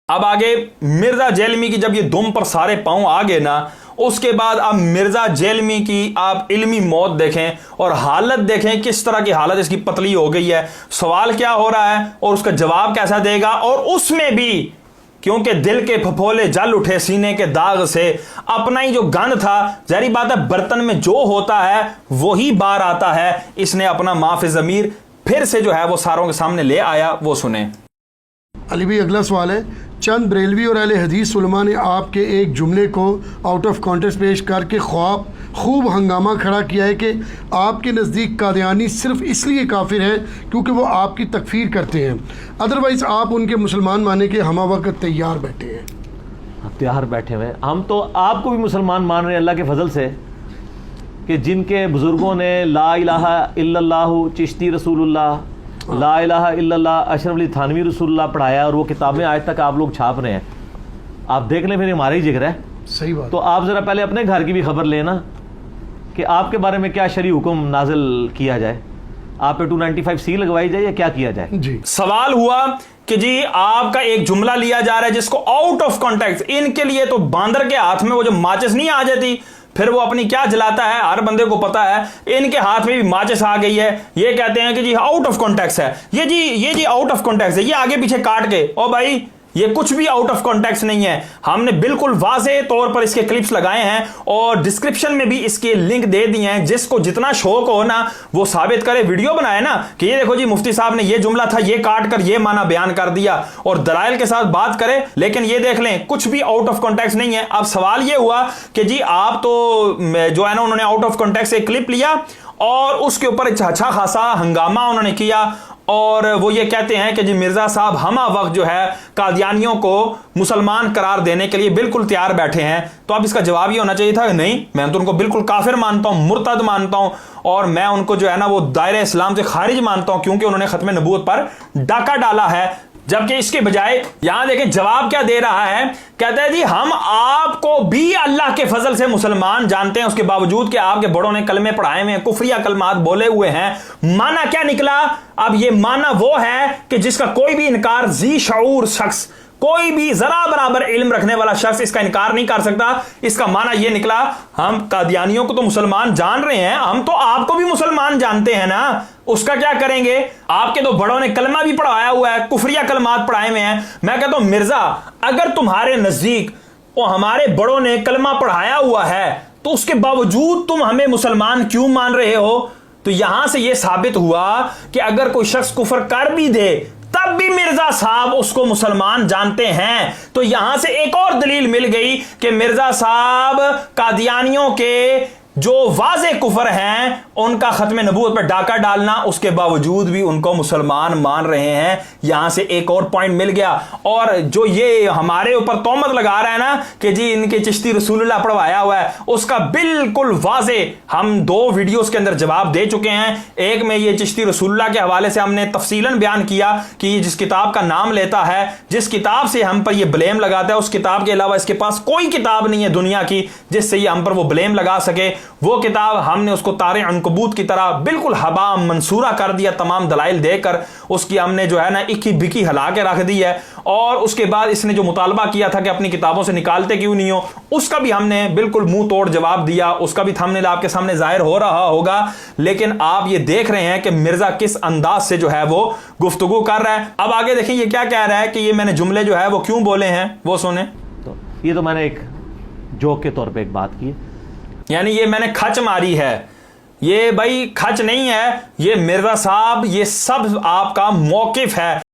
اب آگے مرزا جیلمی کی جب یہ دم پر سارے پاؤں آگے نا، اس کے بعد اب مرزا جیلمی کی آپ علمی موت دیکھیں اور حالت دیکھیں، کس طرح کی حالت اس کی پتلی ہو گئی ہے، سوال کیا ہو رہا ہے اور اس کا جواب کیسا دے گا، اور اس میں بھی کیونکہ دل کے پھپھولے جل اٹھے سینے کے داغ سے، اپنا ہی جو گند تھا، ظاہری بات ہے برتن میں جو ہوتا ہے وہی بار آتا ہے، اس نے اپنا معافِ ضمیر پھر سے جو ہے وہ ساروں کے سامنے لے آیا، وہ سنیں۔ علی بھائی اگلا سوال ہے، چند بریلوی اور اہل حدیث علماء نے آپ کے ایک جملے کو آؤٹ آف کانٹیکسٹ پیش کر کے خوب ہنگامہ کھڑا کیا ہے کہ آپ کے نزدیک قادیانی صرف اس لیے کافر ہے کیونکہ وہ آپ کی تکفیر کرتے ہیں، ادروائز آپ ان کے مسلمان ماننے کے ہمہ وقت تیار بیٹھے ہیں۔ تیار بیٹھے ہوئے ہم تو آپ کو بھی مسلمان مان رہے ہیں اللہ کے فضل سے، کہ جن کے بزرگوں نے لا الہ الا اللہ چشتی رسول اللہ، لا الہ الا اللہ اشرف علی تھانوی رسول اللہ پڑھایا، اور وہ کتابیں آج تک آپ لوگ چھاپ رہے ہیں۔ آپ دیکھ لیں پھر ہمارا ہی ذکر ہے، صحیح بات۔ تو آپ ذرا پہلے اپنے گھر کی بھی خبر لینا کہ آپ کے بارے میں کیا شرعی حکم نازل کیا جائے، آپ پہ 295C لگوائی جائے یا کیا کیا جائے۔ جی سوال ہوا کہ جی آپ کا ایک جملہ لیا جا رہا ہے جس کو آؤٹ آف کانٹیکسٹ، ان کے لیے تو باندر کے ہاتھ میں وہ جو ماچس نہیں آ جاتی پھر وہ اپنی کیا جلاتا ہے، ہر بندے کو پتا ہے، ان کے ہاتھ میں بھی ماچس آ گئی ہے، یہ کہتے ہیں کہ جی آؤٹ آف کانٹیکسٹ ہے، یہ جی آؤٹ آف کانٹیکسٹ ہے، یہ آگے پیچھے کاٹ کے، او بھائی یہ کچھ بھی آؤٹ آف کانٹیکسٹ نہیں ہے، ہم نے بالکل واضح طور پر اس کے کلپس لگائے ہیں اور ڈسکرپشن میں بھی اس کے لنک دے دیے ہیں، جس کو جتنا شوق ہو نا وہ ثابت کرے، ویڈیو بنائے نا کہ یہ دیکھو جی مفتی صاحب نے یہ جملہ تھا، یہ کاٹ کر یہ معنی بیان کر دیا، اور دلائل کے ساتھ بات کرے، لیکن یہ دیکھ لیں کچھ بھی آؤٹ آف کانٹیکسٹ نہیں ہے۔ اب سوال یہ ہوا کہ جی آپ تو جو ہے نا انہوں نے آؤٹ آف کانٹیکسٹ ایک کلپ لیا اور اس کے اوپر اچھا خاصا ہنگامہ انہوں نے کیا، اور وہ یہ کہتے ہیں کہ جی مرزا صاحب ہمہ وقت جو ہے قادیانیوں کو مسلمان قرار دینے کے لیے بالکل تیار بیٹھے ہیں، تو اب اس کا جواب یہ ہونا چاہیے تھا کہ نہیں، میں تو ان کو بالکل کافر مانتا ہوں، مرتد مانتا ہوں، اور میں ان کو جو ہے نا وہ دائرہ اسلام سے خارج مانتا ہوں کیونکہ انہوں نے ختم نبوت پر ڈاکہ ڈالا ہے۔ جبکہ اس کے بجائے یہاں دیکھیں جواب کیا دے رہا ہے، کہتا ہے جی ہم آپ کو بھی اللہ کے فضل سے مسلمان جانتے ہیں، اس کے باوجود کہ آپ کے بڑوں نے کلمے پڑھائے ہوئے ہیں، کفریہ کلمات بولے ہوئے ہیں۔ معنی کیا نکلا؟ اب یہ معنی وہ ہے کہ جس کا کوئی بھی انکار ذی شعور شخص، کوئی بھی ذرا برابر علم رکھنے والا شخص اس کا انکار نہیں کر سکتا۔ اس کا معنی یہ نکلا ہم قادیانیوں کو تو مسلمان جان رہے ہیں، ہم تو آپ کو بھی مسلمان جانتے ہیں نا، اس کا کیا کریں گے؟ آپ کے تو بڑوں نے کلمہ بھی پڑھایا ہوا ہے، کفریہ کلمات پڑھائے ہوئے ہیں۔ میں کہتا ہوں مرزا اگر تمہارے نزدیک وہ ہمارے بڑوں نے کلمہ پڑھایا ہوا ہے تو اس کے باوجود تم ہمیں مسلمان کیوں مان رہے ہو؟ تو یہاں سے یہ ثابت ہوا کہ اگر کوئی شخص کفر کر بھی دے تب بھی مرزا صاحب اس کو مسلمان جانتے ہیں۔ تو یہاں سے ایک اور دلیل مل گئی کہ مرزا صاحب قادیانیوں کے جو واضح کفر ہیں ان کا ختم نبوت پر ڈاکہ ڈالنا، اس کے باوجود بھی ان کو مسلمان مان رہے ہیں۔ یہاں سے ایک اور پوائنٹ مل گیا۔ اور جو یہ ہمارے اوپر تہمت لگا رہا ہے نا کہ جی ان کے چشتی رسول اللہ پڑھوایا ہوا ہے، اس کا بالکل واضح ہم 2 ویڈیوز کے اندر جواب دے چکے ہیں۔ ایک میں یہ چشتی رسول اللہ کے حوالے سے ہم نے تفصیلاً بیان کیا کہ یہ جس کتاب کا نام لیتا ہے، جس کتاب سے ہم پر یہ بلیم لگاتا ہے، اس کتاب کے علاوہ اس کے پاس کوئی کتاب نہیں ہے دنیا کی جس سے یہ ہم پر وہ بلیم لگا سکے۔ وہ کتاب ہم نے اس کو تار عنکبوت کی طرح بالکل ہبا منصورہ کر دیا، تمام دلائل دے کر اس کی ہم نے جو ہے نا اکی بکی ہلا کے رکھ دی ہے، اور اس کے بعد اس نے جو مطالبہ کیا تھا کہ اپنی کتابوں سے نکالتے کیوں نہیں ہو، اس کا بھی ہم نے بالکل منہ توڑ جواب دیا، اس کا بھی تھمبنیل آپ کے سامنے ظاہر ہو رہا ہوگا۔ لیکن آپ یہ دیکھ رہے ہیں کہ مرزا کس انداز سے جو ہے وہ گفتگو کر رہا ہے۔ اب آگے دیکھیں یہ کیا کہہ رہا ہے کہ یہ میں نے جملے جو ہے وہ کیوں بولے ہیں، وہ سنیں۔ تو یہ تو میں نے ایک جوک کے طور پہ ایک بات کی، یعنی یہ میں نے کھچ ماری ہے، یہ بھائی کھچ نہیں ہے، یہ مرزا صاحب یہ سب آپ کا موقف ہے۔